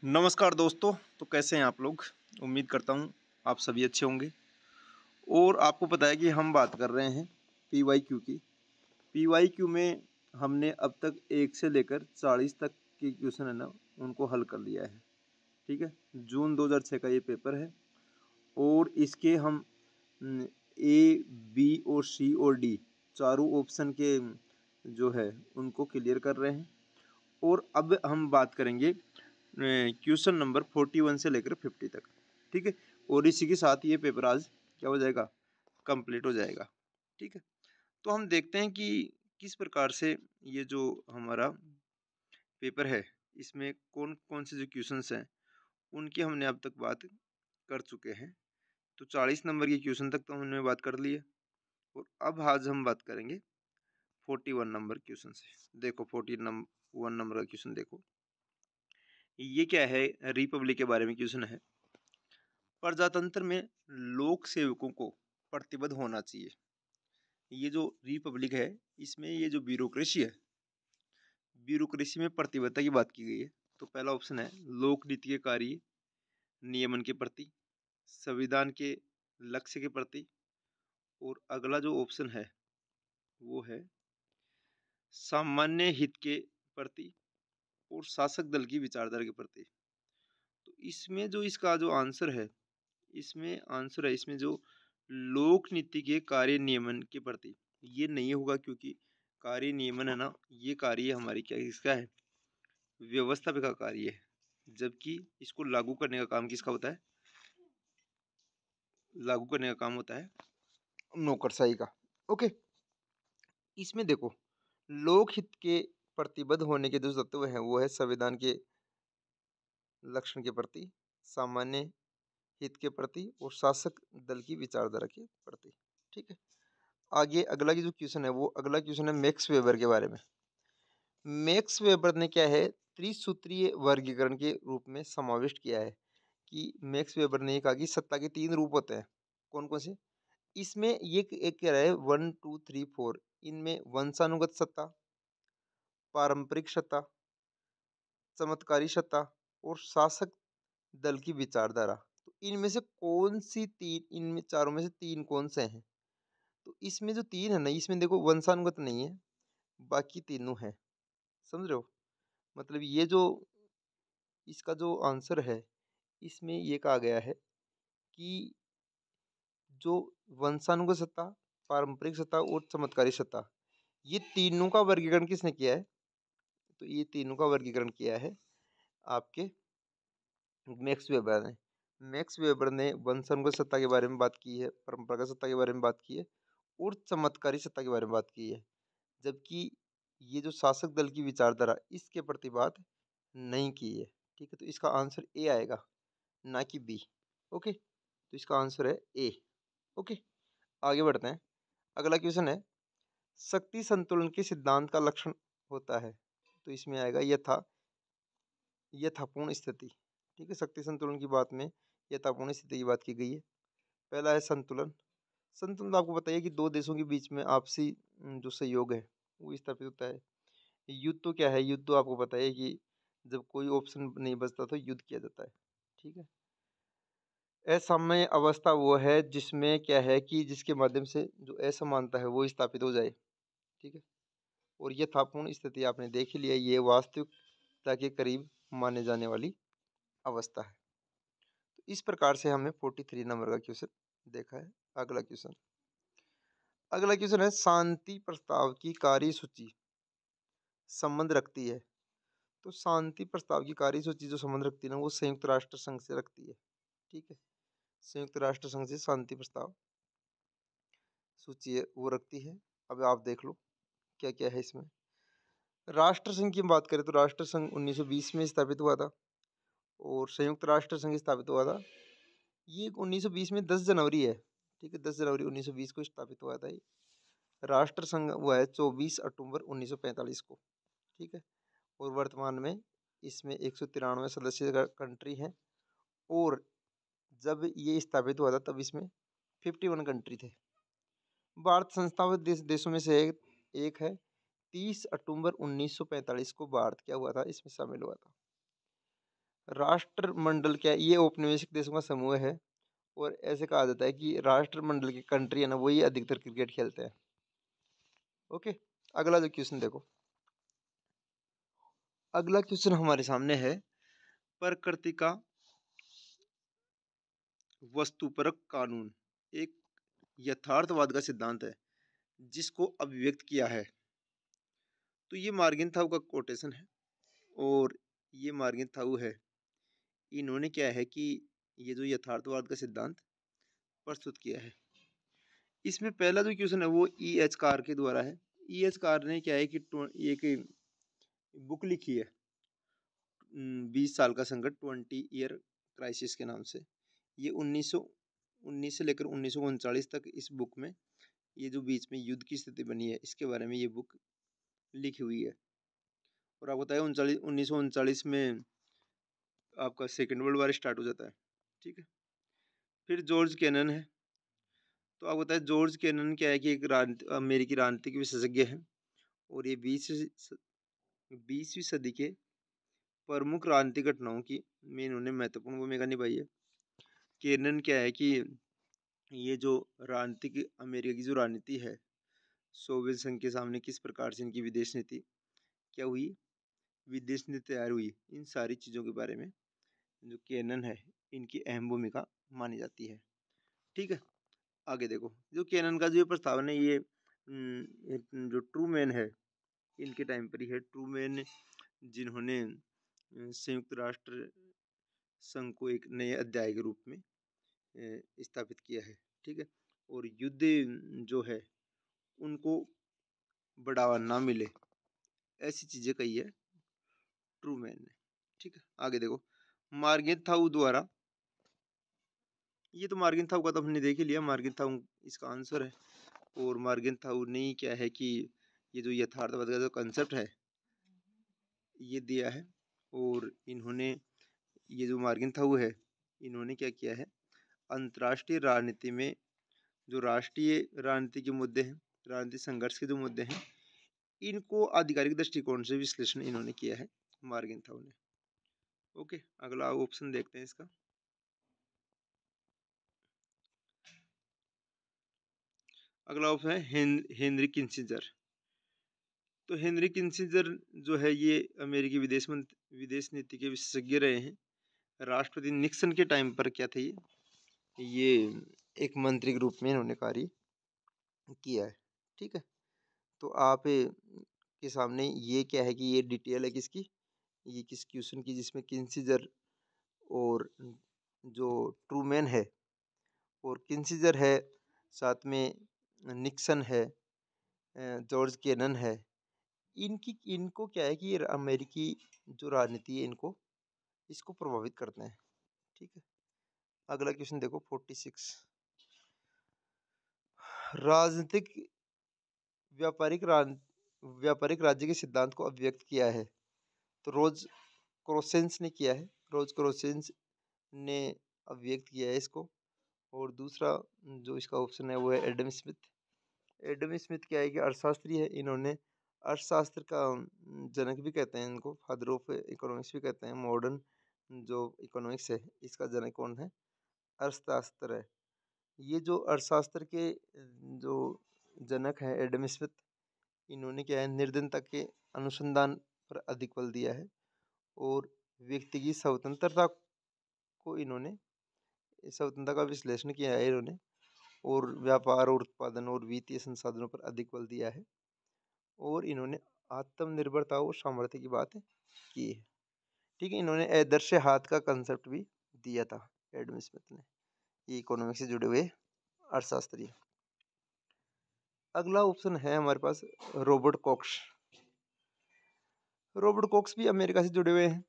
नमस्कार दोस्तों। तो कैसे हैं आप लोग। उम्मीद करता हूँ आप सभी अच्छे होंगे। और आपको पता है कि हम बात कर रहे हैं पीवाईक्यू की। पीवाईक्यू में हमने अब तक 1 से लेकर 40 तक के क्वेश्चन है ना, उनको हल कर लिया है। ठीक है, जून 2006 का ये पेपर है और इसके हम ए, बी और सी और डी चारों ऑप्शन के जो है उनको क्लियर कर रहे हैं। और अब हम बात करेंगे क्वेश्चन नंबर 41 से लेकर 50 तक। ठीक है, और इसी के साथ ये पेपर आज क्या हो जाएगा, कंप्लीट हो जाएगा। ठीक है, तो हम देखते हैं कि किस प्रकार से ये जो हमारा पेपर है इसमें कौन कौन से जो क्वेश्चंस हैं उनकी हमने अब तक बात कर चुके हैं। तो 40 नंबर के क्वेश्चन तक तो हमने बात कर ली है और अब आज हम बात करेंगे 41 नंबर क्वेश्चन से। देखो 41 नंबर का क्वेश्चन देखो, ये क्या है, रिपब्लिक के बारे में क्वेश्चन है। प्रजातंत्र में लोक सेवकों को प्रतिबद्ध होना चाहिए। ये जो रिपब्लिक है इसमें ये जो ब्यूरोक्रेसी है, ब्यूरोक्रेसी में प्रतिबद्धता की बात की गई है। तो पहला ऑप्शन है लोक नीति के कार्य नियमन के प्रति, संविधान के लक्ष्य के प्रति, और अगला जो ऑप्शन है वो है सामान्य हित के प्रति और शासक दल की विचारधारा के प्रति। तो इसमें जो इसका जो आंसर है, इसमें जो लोक नीति के कार्य नियमन के प्रति, ये नहीं होगा क्योंकि कार्य नियमन है ना, ये कार्य हमारी क्या इसका है, व्यवस्था का कार्य है, जबकि इसको लागू करने का काम किसका होता है, लागू करने का काम होता है नौकरशाही का। ओके, इसमें देखो लोकहित के प्रतिबद्ध होने के जो तत्व हैं वो है संविधान के लक्षण के प्रति, सामान्य हित के प्रति और शासक दल की विचारधारा के प्रति। ठीक है, आगे अगला की जो क्वेश्चन है वो अगला क्वेश्चन है मैक्स वेबर के बारे में। मैक्स वेबर ने क्या है, त्रिसूत्रीय वर्गीकरण के रूप में समाविष्ट किया है कि मैक्स वेबर ने कहा कि सत्ता के 3 रूप होते हैं। कौन कौन से, इसमें ये एक कह रहा है 1 2 3 4, इनमें वंशानुगत सत्ता, पारंपरिक सत्ता, चमत्कारी सत्ता और शासक दल की विचारधारा। तो इनमें से कौन सी तीन, इनमें चारों में से तीन कौन से हैं। तो इसमें जो तीन है ना, इसमें देखो वंशानुगत नहीं है, बाकी तीनों हैं। समझ रहे हो, मतलब ये जो इसका जो आंसर है इसमें ये कहा गया है कि जो वंशानुगत सत्ता, पारंपरिक सत्ता और चमत्कारी सत्ता, ये तीनों का वर्गीकरण किसने किया है। तो ये तीनों का वर्गीकरण किया है आपके मैक्स वेबर ने। मैक्स वेबर ने वंशानुगत सत्ता के बारे में बात की है, परंपरागत सत्ता के बारे में बात की है और चमत्कारी सत्ता के बारे में बात की है, जबकि ये जो शासक दल की विचारधारा इसके प्रति बात नहीं की है। ठीक है, तो इसका आंसर ए आएगा, ना कि बी। ओके, तो इसका आंसर है ए। ओके, आगे बढ़ते हैं। अगला क्वेश्चन है शक्ति संतुलन के सिद्धांत का लक्षण होता है। तो इसमें आएगा यथापूर्ण स्थिति। ठीक है, शक्ति संतुलन की बात में यथापूर्ण स्थिति की बात की गई है। पहला है संतुलन। संतुलन आपको बताइए कि दो देशों के बीच में आपसी जो सहयोग है वो स्थापित होता है। युद्ध तो क्या है, युद्ध तो आपको पता है कि जब कोई ऑप्शन नहीं बचता तो युद्ध किया जाता है। ठीक है, असाम्य अवस्था वो है जिसमें क्या है कि जिसके माध्यम से जो असमानता है वो स्थापित हो जाए। ठीक है, और यथापूर्ण स्थिति आपने देख ही लिया, ये वास्तविकता के करीब माने जाने वाली अवस्था है। तो इस प्रकार से हमने 43 नंबर का क्वेश्चन देखा है। अगला क्वेश्चन है शांति प्रस्ताव की कार्यसूची संबंध रखती है। तो शांति प्रस्ताव की कार्यसूची जो संबंध रखती है ना, वो संयुक्त राष्ट्र संघ से रखती है। ठीक है, संयुक्त राष्ट्र संघ से शांति प्रस्ताव सूची है वो रखती है। अब आप देख लो क्या क्या है इसमें। राष्ट्र संघ की बात करें तो राष्ट्र संघ 1920 में स्थापित हुआ था और संयुक्त राष्ट्र संघ स्थापित हुआ था ये 1920 में 10 जनवरी है। ठीक है, 10 जनवरी 1920 को स्थापित हुआ था ये। राष्ट्र संघ हुआ है 24 अक्टूबर 1945 को। ठीक है, और वर्तमान में इसमें 193 सदस्य कंट्री हैं और जब ये स्थापित हुआ था तब इसमें 51 कंट्री थे। भारत संस्थापित देशों में से एक है। 30 अक्टूबर 1945 को भारत क्या हुआ था, इसमें शामिल हुआ था। राष्ट्रमंडल क्या है? ये औपनिवेशिक देशों का समूह है और ऐसे कहा जाता है कि राष्ट्रमंडल की कंट्री है ना, वही अधिकतर क्रिकेट खेलते हैं। ओके, अगला जो क्वेश्चन देखो, अगला क्वेश्चन हमारे सामने है, प्रकृति का वस्तुपरक कानून एक यथार्थवाद का सिद्धांत है जिसको अभिव्यक्त किया है। तो ये मार्गिन-थाऊ का कोटेशन है और ये मार्गिन-थाऊ है, इन्होंने क्या है कि ये जो यथार्थवाद का सिद्धांत प्रस्तुत किया है। इसमें पहला जो क्वेश्चन है वो ई.एच. कार के द्वारा है। ई.एच. कार ने क्या है कि एक बुक लिखी है 20 साल का संकट 20 ईयर क्राइसिस के नाम से। ये 1919 से लेकर 1939 तक इस बुक में ये जो बीच में युद्ध की स्थिति बनी है इसके बारे में ये बुक लिखी हुई है। और आपको बताया 1939 में आपका सेकेंड वर्ल्ड वार स्टार्ट हो जाता है। ठीक है, फिर जॉर्ज कैनन है। तो आपको बताया जॉर्ज कैनन क्या है कि एक अमेरिकी राजनीतिक विशेषज्ञ है और ये 20वीं सदी के प्रमुख राजनीतिक घटनाओं की में इन्होंने महत्वपूर्ण भूमिका निभाई है। कैनन क्या है कि ये जो राजनीतिक अमेरिका की जो राजनीति है, सोवियत संघ के सामने किस प्रकार से इनकी विदेश नीति क्या हुई, विदेश नीति तैयार हुई, इन सारी चीज़ों के बारे में जो कैनन है इनकी अहम भूमिका मानी जाती है। ठीक है, आगे देखो, जो कैनन का जो ये प्रस्तावना है ये जो ट्रूमैन है इनके टाइम पर ही है। ट्रूमैन जिन्होंने संयुक्त राष्ट्र संघ को एक नए अध्याय के रूप में स्थापित किया है। ठीक है, और युद्ध जो है उनको बढ़ावा ना मिले ऐसी चीज़ें कही है ट्रूमैन ने। ठीक है, आगे देखो, मार्गेंथाउ द्वारा, ये तो मार्गेंथाउ का तो हमने देख ही लिया, मार्गेंथाउ इसका आंसर है। और मार्गेंथाउ ने क्या है कि ये जो यथार्थवाद का जो कंसेप्ट है ये दिया है। और इन्होंने ये जो मार्गेंथाउ है इन्होंने क्या किया है, अंतर्राष्ट्रीय राजनीति में जो राष्ट्रीय राजनीति के मुद्दे हैं, राजनीतिक संघर्ष के जो मुद्दे हैं, इनको आधिकारिक दृष्टिकोण से विश्लेषण इन्होंने किया है मार्गेंथाउ ने। ओके, अगला ऑप्शन देखते हैं इसका। अगला ऑप्शन है हेनरी किसिंजर। तो हेनरी किसिंजर जो है ये अमेरिकी विदेश नीति के विशेषज्ञ रहे हैं। राष्ट्रपति निक्सन के टाइम पर क्या थे, ये एक मंत्री के रूप में इन्होंने कार्य किया है। ठीक है, तो आप के सामने ये क्या है कि ये डिटेल है किसकी, ये किस क्वेश्चन की, जिसमें किसिंजर और जो ट्रूमैन है और किसिंजर है, साथ में निक्सन है, जॉर्ज कैनन है, इनको क्या है कि ये अमेरिकी जो राजनीति है इनको इसको प्रभावित करते हैं। ठीक है, अगला क्वेश्चन देखो 46, राजनीतिक व्यापारिक राज्य के सिद्धांत को अभिव्यक्त किया है। तो रोज क्रोसेंस ने किया है, रोज क्रोसेंस ने अभिव्यक्त किया है इसको। और दूसरा जो इसका ऑप्शन है वो है एडम स्मिथ। एडम स्मिथ क्या है कि अर्थशास्त्री है, इन्होंने अर्थशास्त्र का जनक भी कहते हैं इनको, फादर ऑफ इकोनॉमिक्स भी कहते हैं। मॉडर्न जो इकोनॉमिक्स है इसका जनक कौन है, अर्थशास्त्र है। ये जो अर्थशास्त्र के जो जनक हैं एडम स्मिथ, इन्होंने क्या है निर्धनता के अनुसंधान पर अधिक बल दिया है और व्यक्ति की स्वतंत्रता को इन्होंने स्वतंत्रता का विश्लेषण किया है इन्होंने, और व्यापार और उत्पादन और वित्तीय संसाधनों पर अधिक बल दिया है। और इन्होंने आत्मनिर्भरता और सामर्थ्य की बात की है। ठीक है, इन्होंने आदर्श हाथ का कंसेप्ट भी दिया था एडम स्मिथ ने। ये इकोनॉमिक्स से जुड़े हुए अर्थशास्त्री। अगला ऑप्शन है हमारे पास रॉबर्ट कॉक्स। रॉबर्ट कॉक्स भी अमेरिका से जुड़े हुए हैं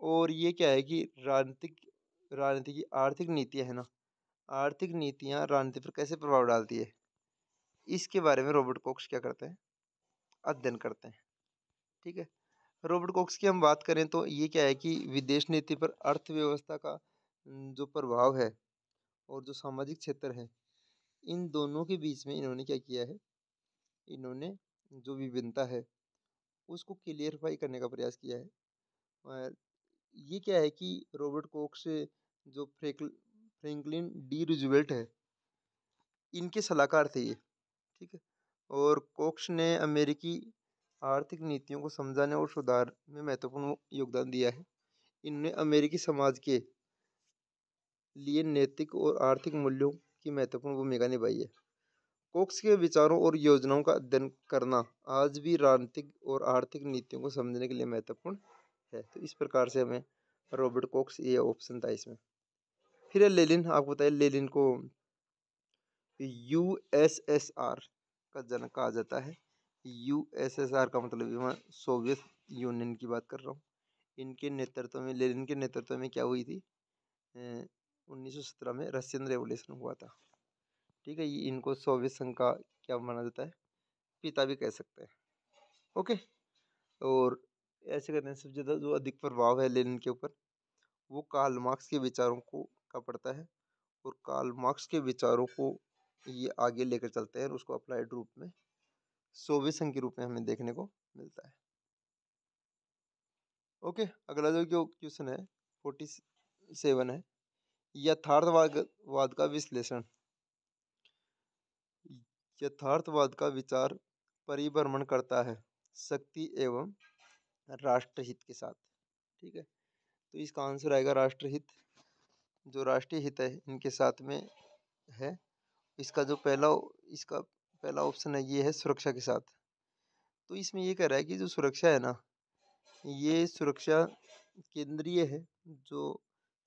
और ये क्या है कि राजनीति की आर्थिक नीतियाँ है ना, आर्थिक नीतियाँ राजनीति पर कैसे प्रभाव डालती है, इसके बारे में रॉबर्ट कॉक्स क्या करते हैं, अध्ययन करते हैं। ठीक है, रॉबर्ट कॉक्स की हम बात करें तो ये क्या है कि विदेश नीति पर अर्थव्यवस्था का जो प्रभाव है और जो सामाजिक क्षेत्र है, इन दोनों के बीच में इन्होंने क्या किया है, इन्होंने जो विभिन्नता है उसको क्लियरफाई करने का प्रयास किया है। ये क्या है कि रॉबर्ट कॉक्स जो फ्रैंकलिन डी रूजवेल्ट है, इनके सलाहकार थे ये, ठीक है। और कॉक्स ने अमेरिकी आर्थिक नीतियों को समझाने और सुधार में महत्वपूर्ण योगदान दिया है। इन्होंने अमेरिकी समाज के लिए नैतिक और आर्थिक मूल्यों की महत्वपूर्ण भूमिका निभाई है। कॉक्स के विचारों और योजनाओं का अध्ययन करना आज भी राजनीतिक और आर्थिक नीतियों को समझने के लिए महत्वपूर्ण है। तो इस प्रकार से हमें रॉबर्ट कॉक्स ये ऑप्शन था इसमें। फिर है लेनिन। आपको बताइए लेनिन को यूएसएसआर का जनक कहा जाता है। यूएसएसआर का मतलब मैं सोवियत यूनियन की बात कर रहा हूँ। इनके नेतृत्व में, लेनिन के नेतृत्व में क्या हुई थी, 1917 में रशियन रेवोल्यूशन हुआ था, ठीक है। ये इनको सोवियत संघ का क्या माना जाता है, पिता भी कह सकते हैं। ओके। और ऐसे करने से ज़्यादा जो अधिक प्रभाव है लेनिन के ऊपर, वो कार्ल मार्क्स के विचारों को का पड़ता है। और कार्ल मार्क्स के विचारों को ये आगे लेकर चलते हैं और उसको अप्लाइड रूप में सोवियत संघ के रूप में हमें देखने को मिलता है। ओके। अगला जो क्वेश्चन है 47 है, यथार्थवाद का विश्लेषण। यथार्थवाद का विचार परिभ्रमण करता है शक्ति एवं राष्ट्रहित के साथ, ठीक है। तो इसका आंसर आएगा राष्ट्रहित। जो राष्ट्रीय हित है इनके साथ में है। इसका इसका पहला ऑप्शन है ये है सुरक्षा के साथ। तो इसमें ये कह रहा है कि जो सुरक्षा है ना, ये सुरक्षा केंद्रीय है, जो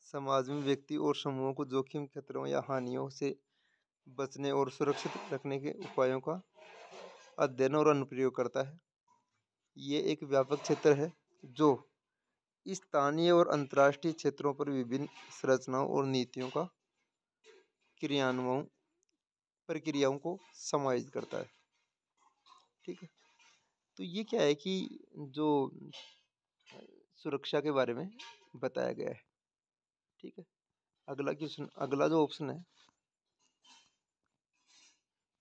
समाज में व्यक्ति और समूहों को जोखिम, खतरों या हानियों से बचने और सुरक्षित रखने के उपायों का अध्ययन और अनुप्रयोग करता है। ये एक व्यापक क्षेत्र है जो स्थानीय और अंतर्राष्ट्रीय क्षेत्रों पर विभिन्न संरचनाओं और नीतियों का क्रियान्वयन प्रक्रियाओं को समायोजित करता है, ठीक है। तो ये क्या है कि जो सुरक्षा के बारे में बताया गया है, ठीक है। अगला क्वेश्चन, अगला जो ऑप्शन है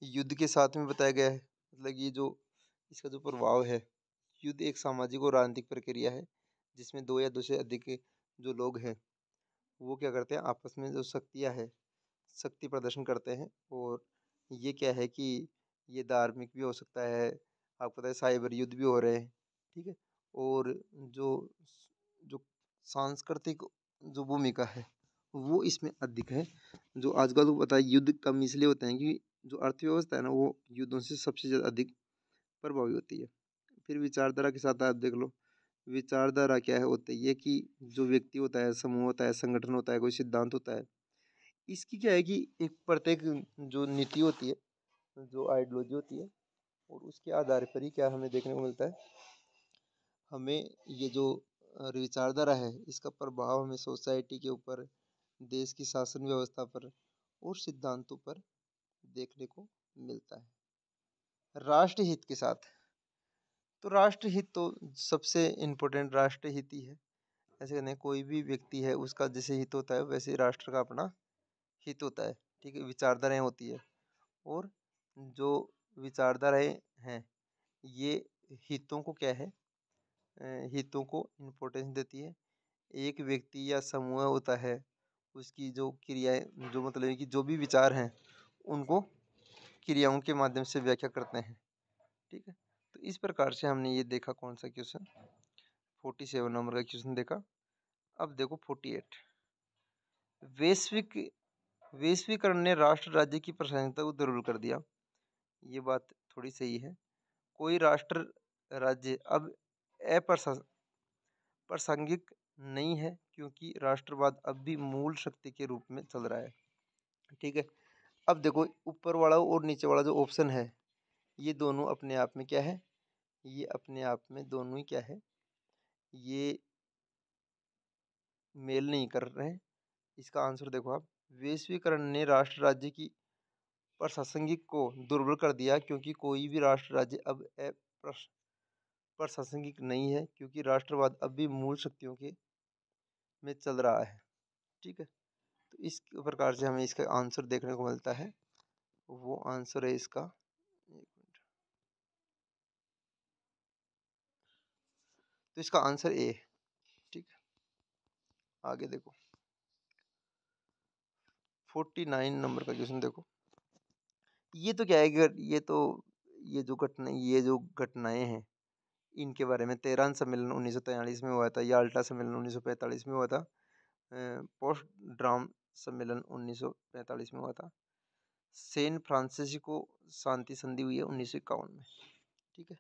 युद्ध के साथ में बताया गया है। मतलब ये जो इसका जो प्रभाव है, युद्ध एक सामाजिक और राजनीतिक प्रक्रिया है जिसमें दो या दो से अधिक जो लोग हैं वो क्या करते हैं, आपस में जो शक्तियाँ है, शक्ति प्रदर्शन करते हैं। और ये क्या है कि ये धार्मिक भी हो सकता है, आपको पता है साइबर युद्ध भी हो रहे हैं, ठीक है। और जो जो सांस्कृतिक जो भूमिका है वो इसमें अधिक है। जो आजकल को पता है युद्ध कम इसलिए होते हैं कि जो अर्थव्यवस्था है ना वो युद्धों से सबसे ज़्यादा अधिक प्रभावी होती है। फिर विचारधारा के साथ आप देख लो, विचारधारा क्या है, होता है ये कि जो व्यक्ति होता है, समूह होता है, संगठन होता है, कोई सिद्धांत होता है, इसकी क्या है कि एक प्रत्येक जो नीति होती है, जो आइडियोलॉजी होती है, और उसके आधार पर ही क्या हमें देखने को मिलता है, हमें ये जो विचारधारा है इसका प्रभाव हमें सोसाइटी के ऊपर, देश की शासन व्यवस्था पर और सिद्धांतों पर देखने को मिलता है। राष्ट्रहित के साथ, तो राष्ट्रहित तो सबसे इम्पोर्टेंट राष्ट्रहित ही है। ऐसे कहते हैं कोई भी व्यक्ति है उसका जैसे हित होता है वैसे राष्ट्र का अपना हित होता है, ठीक है। विचारधाराएं होती है और जो विचारधाराएं हैं ये हितों को क्या है, हितों को इम्पोर्टेंस देती है। एक व्यक्ति या समूह होता है उसकी जो क्रियाएं, जो मतलब है कि जो भी विचार हैं उनको क्रियाओं के माध्यम से व्याख्या करते हैं, ठीक है। तो इस प्रकार से हमने ये देखा कौन सा क्वेश्चन, 47 नंबर का क्वेश्चन देखा। अब देखो 48, वैश्विक वैश्वीकरण ने राष्ट्र राज्य की प्रासंगिकता को दुर्बल कर दिया। ये बात थोड़ी सही है। कोई राष्ट्र राज्य अब अप्रासंगिक नहीं है क्योंकि राष्ट्रवाद अब भी मूल शक्ति के रूप में चल रहा है, ठीक है। अब देखो ऊपर वाला और नीचे वाला जो ऑप्शन है ये दोनों अपने आप में क्या है, ये अपने आप में दोनों ही क्या है, ये मेल नहीं कर रहे हैं। इसका आंसर देखो आप, वैश्वीकरण ने राष्ट्र राज्य की प्रासंगिक को दुर्बल कर दिया क्योंकि कोई भी राष्ट्र राज्य अब प्रासंगिक नहीं है क्योंकि राष्ट्रवाद अब भी मूल शक्तियों के में चल रहा है, ठीक है। तो इस प्रकार से हमें इसका आंसर देखने को मिलता है, वो आंसर है इसका, एक मिनट, तो इसका आंसर ए है, ठीक है। आगे देखो 49 नंबर का क्वेश्चन देखो। ये तो क्या है कि ये जो घटनाएं हैं इनके बारे में तेहरान सम्मेलन 1943 में हुआ था, याल्टा सम्मेलन 1945 में हुआ था, पोट्सडाम सम्मेलन 1945 में हुआ था, सैन फ्रांसिस्को शांति संधि हुई है 1951 में। ठीक है,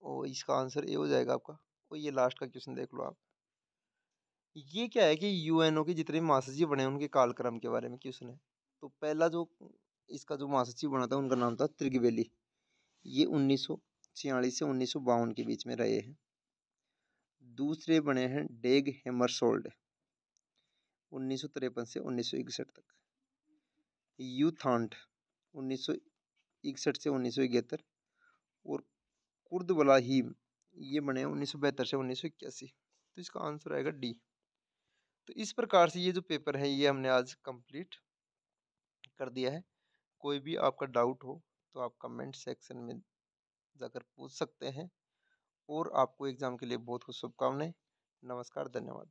और इसका आंसर ए हो जाएगा आपका। और ये लास्ट का क्वेश्चन देख लो आप। ये क्या है कि यूएनओ के जितने महासचिव बने उनके कालक्रम के बारे में क्वेश्चन है। तो पहला जो इसका जो महासचिव बना था उनका नाम था त्रिगवेली। ये 1946 से 1952 के बीच में रहे हैं। दूसरे बने हैं डेग हेमरशोल्ड 1953 से 1961 तक। यूथांड 1961 से 1971 और कुर्दवलाहीम ये बने 1972 से 1981। तो इसका आंसर आएगा डी। तो इस प्रकार से ये जो पेपर है ये हमने आज कंप्लीट कर दिया है। कोई भी आपका डाउट हो तो आप कमेंट सेक्शन में जाकर पूछ सकते हैं। और आपको एग्ज़ाम के लिए बहुत बहुत शुभकामनाएं। नमस्कार, धन्यवाद।